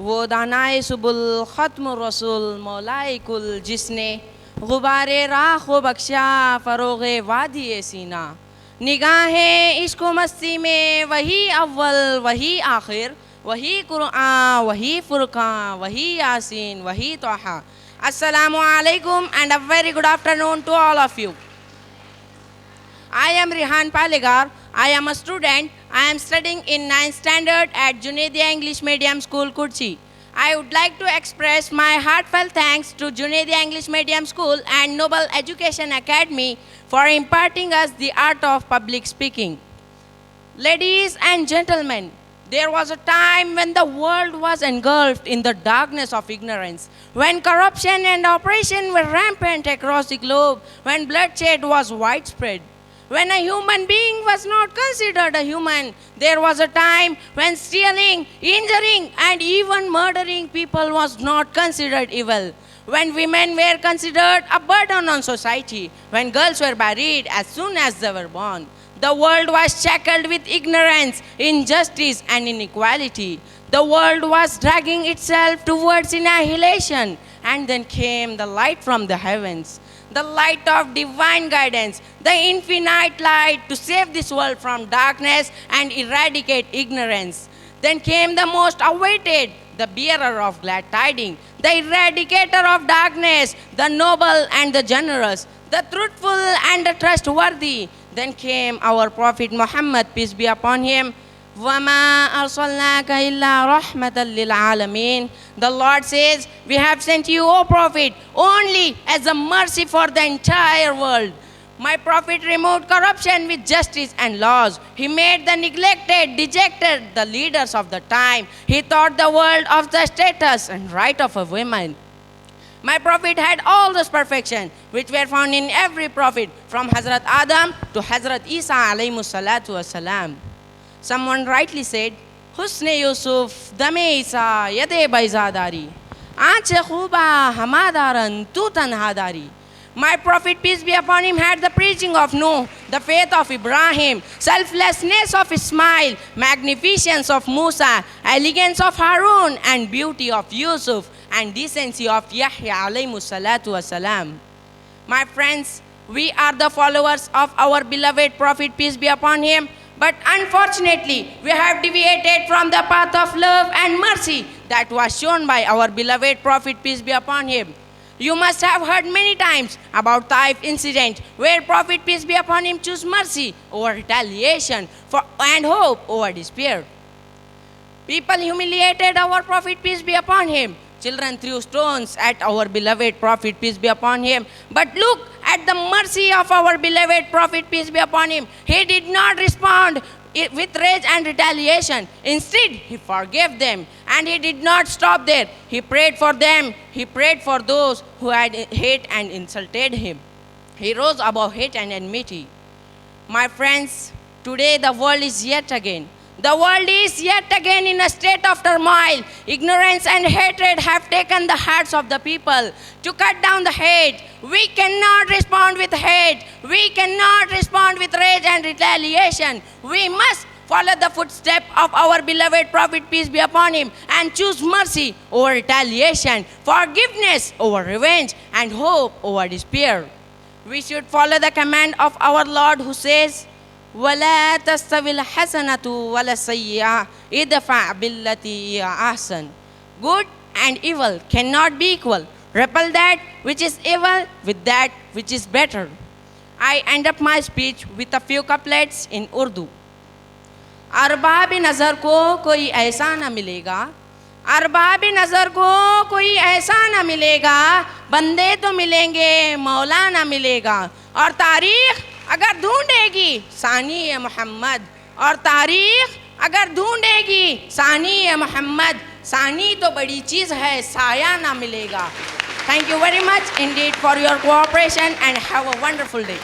वो दानाए सुबुल ख़त्म रसूल मौलाए कुल जिसने गुबारे राह को बख्शा फ़रोग़े वादी सीना। निगाहें इश्क़ मस्ती में वही अव्वल वही आखिर, वही कुरान वही फुरक़ान वही यासीन वही तोहा। अस्सलामु अलैकुम and a very good afternoon to all of you. I am Rihan Palegar. I am a student. I am studying in 9th standard at Junaidia English Medium School, Kochi. I would like to express my heartfelt thanks to Junaidia English Medium School and Noble Education Academy for imparting us the art of public speaking. Ladies and gentlemen, there was a time when the world was engulfed in the darkness of ignorance, when corruption and oppression were rampant across the globe, when bloodshed was widespread. When a human being was not considered a human, there was a time when stealing, injuring, and even murdering people was not considered evil. When women were considered a burden on society, when girls were buried as soon as they were born. The world was shackled with ignorance, injustice, and inequality. The world was dragging itself towards annihilation, and then came the light from the heavens. The light of divine guidance, the infinite light to save this world from darkness and eradicate ignorance. Then came the most awaited, the bearer of glad tidings, the eradicator of darkness, the noble and the generous, the truthful and the trustworthy. Then came our Prophet Muhammad, peace be upon him. وَمَا أَرْسَلْنَاكَ إِلَّا رَحْمَةً لِلْعَالَمِينَ. The Lord says, we have sent you, O Prophet, only as a mercy for the entire world. My Prophet removed corruption with justice and laws. He made the neglected, dejected, the leaders of the time. He taught the world of the status and right of a woman. My Prophet had all those perfection which were found in every prophet, from Hazrat Adam to Hazrat Isa alayhi salatu wasalam. Someone rightly said, Husne Yusuf, Dame Isa, Yade Baizadari, Aanche Khuba, Hamadaran, Tu Tanhadari. My Prophet, peace be upon him, had the preaching of Nuh, the faith of Ibrahim, selflessness of Ismail, magnificence of Musa, elegance of Harun, and beauty of Yusuf, and decency of Yahya alayhi salatu wasalam. My friends, we are the followers of our beloved Prophet, peace be upon him. But unfortunately, we have deviated from the path of love and mercy that was shown by our beloved Prophet, peace be upon him. You must have heard many times about Taif incident, where Prophet, peace be upon him, chose mercy over retaliation and hope over despair. People humiliated our Prophet, peace be upon him. Children threw stones at our beloved Prophet, peace be upon him. But look at the mercy of our beloved Prophet, peace be upon him. He did not respond with rage and retaliation. Instead, he forgave them, and he did not stop there. He prayed for them. He prayed for those who had hate and insulted him. He rose above hate and enmity. My friends, today the world is yet again in a state of turmoil. Ignorance and hatred have taken the hearts of the people. To cut down the hate, we cannot respond with hate. We cannot respond with rage and retaliation. We must follow the footsteps of our beloved Prophet, peace be upon him, and choose mercy over retaliation, forgiveness over revenge, and hope over despair. We should follow the command of our Lord, who says, وَلَا تَسْتَوِي الْحَسَنَةُ وَلَا السَّيِّئَةُ إِدْفَعْ بِالَّتِي هِيَ أَحْسَنُ. Good and evil cannot be equal. Repel that which is evil with that which is better. I end up my speech with a few couplets in Urdu. Arbab नज़र को कोई ऐसा न मिलेगा, अरबाब नज़र को कोई ऐसा न मिलेगा, बंदे तो मिलेंगे मौला न मिलेगा. और तारीख़ अगर ढूंढेगी सानी मोहम्मद, और तारीख़ अगर ढूंढेगी सानी मोहम्मद, सानी तो बड़ी चीज़ है, साया ना मिलेगा. Thank you very much indeed for your cooperation and have a wonderful day.